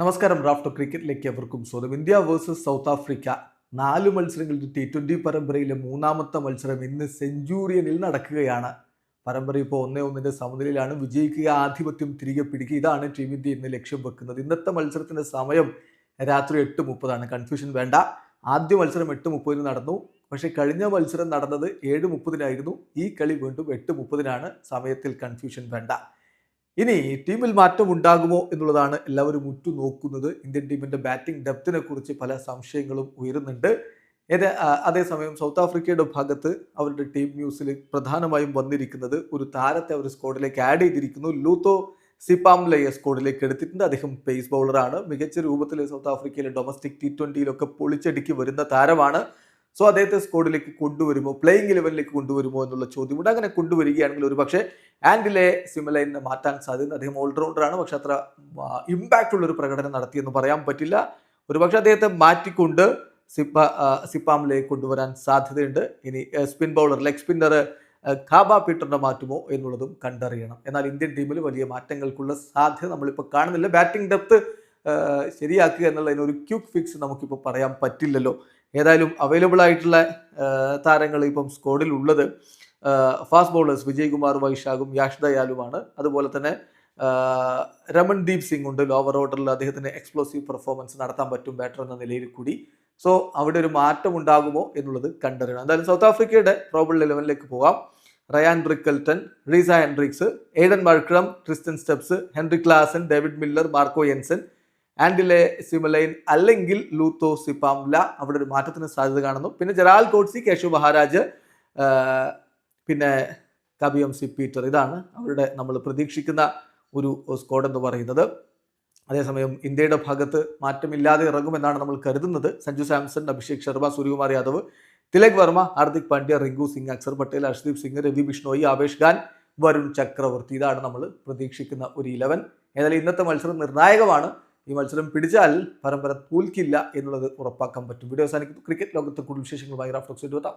നമസ്കാരം. റാഫ്റ്റോ ക്രിക്കറ്റിലേക്ക് എവർക്കും സ്വാഗതം. India versus south Africa 4 മത്സരങ്ങളിൽ T20 പരമ്പരയിലെ മൂന്നാമത്തെ മത്സരം ഇന്ന് സെഞ്ചുറിയനിൽ നടക്കുകയാണ്. പരമ്പര ഇപ്പോൾ 1-1 സമനിലയിലാണ്. വിജയിക്കുക, ആധിപത്യം തിരികെ പിടിക്കുക, ഇതാണ് ടീം ഇന്ത്യ ഇന്ന് ലക്ഷ്യം വെക്കുന്നത്. ഇന്നത്തെ മത്സരത്തിന്റെ സമയം രാത്രി 8:30. കൺഫ്യൂഷൻ വേണ്ട. ആദ്യ മത്സരം 8:30 നടന്നു. പക്ഷേ കഴിഞ്ഞ മത്സരം നടന്നത് 7:30 ഈ കളി വീണ്ടും 8:30 സമയത്തിൽ കൺഫ്യൂഷൻ വേണ്ട. ഇനി ടീമിൽ മാറ്റം ഉണ്ടാകുമോ എന്നുള്ളതാണ് എല്ലാവരും ഉറ്റുനോക്കുന്നത്. ഇന്ത്യൻ ടീമിന്റെ ബാറ്റിംഗ് ഡെപ്തിനെ കുറിച്ച് പല സംശയങ്ങളും ഉയരുന്നുണ്ട്. അതേസമയം സൗത്ത് ആഫ്രിക്കയുടെ ഭാഗത്ത് അവരുടെ ടീം ന്യൂസിൽ പ്രധാനമായും വന്നിരിക്കുന്നത് ഒരു താരത്തെ അവർ സ്ക്വാഡിലേക്ക് ആഡ് ചെയ്തിരിക്കുന്നു. ലൂത്തോ സിപാംലയെ സ്ക്വാഡിലേക്ക് എടുത്തിട്ടുണ്ട്. അദ്ദേഹം പേസ് ബൗളറാണ്. മികച്ച രൂപത്തിൽ സൗത്ത് ആഫ്രിക്കയിലെ ഡൊമസ്റ്റിക് T20 പൊളിച്ചടുക്കി വരുന്ന താരമാണ്. സോ അദ്ദേഹത്തെ സ്ക്വാഡിലേക്ക് കൊണ്ടുവരുമോ, പ്ലേയിങ് 11ലേക്ക് കൊണ്ടുവരുമോ എന്നുള്ള ചോദ്യമുണ്ട്. അങ്ങനെ കൊണ്ടുവരികയാണെങ്കിൽ ഒരു പക്ഷേ ആൻഡിലെ സിമലൈനെ മാറ്റാൻ സാധ്യത. അദ്ദേഹം ഓൾറൗണ്ടറാണ്, പക്ഷെ അത്ര ഇമ്പാക്റ്റ് ഉള്ള ഒരു പ്രകടനം നടത്തിയെന്ന് പറയാൻ പറ്റില്ല. ഒരുപക്ഷെ അദ്ദേഹത്തെ മാറ്റിക്കൊണ്ട് സിപ്പാമിലേക്ക് കൊണ്ടുവരാൻ സാധ്യതയുണ്ട്. ഇനി spin bowler, leg spinner Khaba പീറ്ററിനെ മാറ്റുമോ എന്നുള്ളതും കണ്ടറിയണം. എന്നാൽ ഇന്ത്യൻ ടീമിൽ വലിയ മാറ്റങ്ങൾക്കുള്ള സാധ്യത നമ്മളിപ്പോൾ കാണുന്നില്ല. ബാറ്റിംഗ് ഡെപ്ത് ശരിയാക്കുക എന്നുള്ളതിന് ഒരു ക്വിക്ക് ഫിക്സ് നമുക്കിപ്പോൾ പറയാൻ പറ്റില്ലല്ലോ. ഏതായാലും അവൈലബിൾ ആയിട്ടുള്ള താരങ്ങൾ ഇപ്പം സ്ക്വാഡിൽ ഉള്ളത് ഫാസ്റ്റ് ബൗളേഴ്സ് വിജയ്കുമാർ വൈശാഖും യാഷ് ദയാലുമാണ്. അതുപോലെ തന്നെ രമൺദീപ് സിംഗ് ഉണ്ട്. ലോവർ ഓർഡറിൽ അദ്ദേഹത്തിന് എക്സ്പ്ലോസീവ് പെർഫോമൻസ് നടത്താൻ പറ്റും ബാറ്റർ എന്ന നിലയിൽ കൂടി. സോ അവിടെ ഒരു മാറ്റം ഉണ്ടാകുമോ എന്നുള്ളത് കണ്ടറിയണം. എന്തായാലും സൗത്ത് ആഫ്രിക്കയുടെ പ്രോബിൾ 11ലേക്ക് പോകാം. Ryan Rickelton, Reeza Hendricks, Aiden Markram, Tristan Stubbs, Heinrich Klaasen, David Miller, Marco Jansen, Andile Simelane അല്ലെങ്കിൽ ലൂത്തോ സിപാംല, അവിടെ ഒരു മാറ്റത്തിന് സാധ്യത കാണുന്നു. പിന്നെ ജെറാൽ കോട്സി, കേശവ് മഹാരാജ്, പിന്നെ കബിയം പീറ്റർ, ഇതാണ് അവരുടെ നമ്മൾ പ്രതീക്ഷിക്കുന്ന ഒരു സ്ക്വാഡ് എന്ന് പറയുന്നത്. അതേസമയം ഇന്ത്യയുടെ ഭാഗത്ത് മാറ്റമില്ലാതെ ഇറങ്ങുമെന്നാണ് നമ്മൾ കരുതുന്നത്. സഞ്ജു സാംസൺ, അഭിഷേക് ശർമ്മ, സൂര്യകുമാർ യാദവ്, തിലക് വർമ്മ, ഹാർദിക് പാണ്ഡ്യ, റിങ്കു സിംഗ്, അക്സർ പട്ടേൽ, ഹർഷ്ദീപ് സിംഗ്, രവി ബിഷ്ണോയി, ആവേശ് ഖാൻ, വരുൺ ചക്രവർത്തി, ഇതാണ് നമ്മൾ പ്രതീക്ഷിക്കുന്ന ഒരു 11. ഏതായാലും ഇന്നത്തെ മത്സരം നിർണായകമാണ്. ഈ മത്സരം പിടിച്ചാൽ പരമ്പര തോൽക്കില്ല എന്നുള്ളത് ഉറപ്പാക്കാൻ പറ്റും. വീഡിയോ അവസാനിക്കുന്നു. ക്രിക്കറ്റ് ലോകത്തെ കൂടുതൽ വിശേഷങ്ങളുമായി റാഫ്റ്റോക്സ് എത്താം.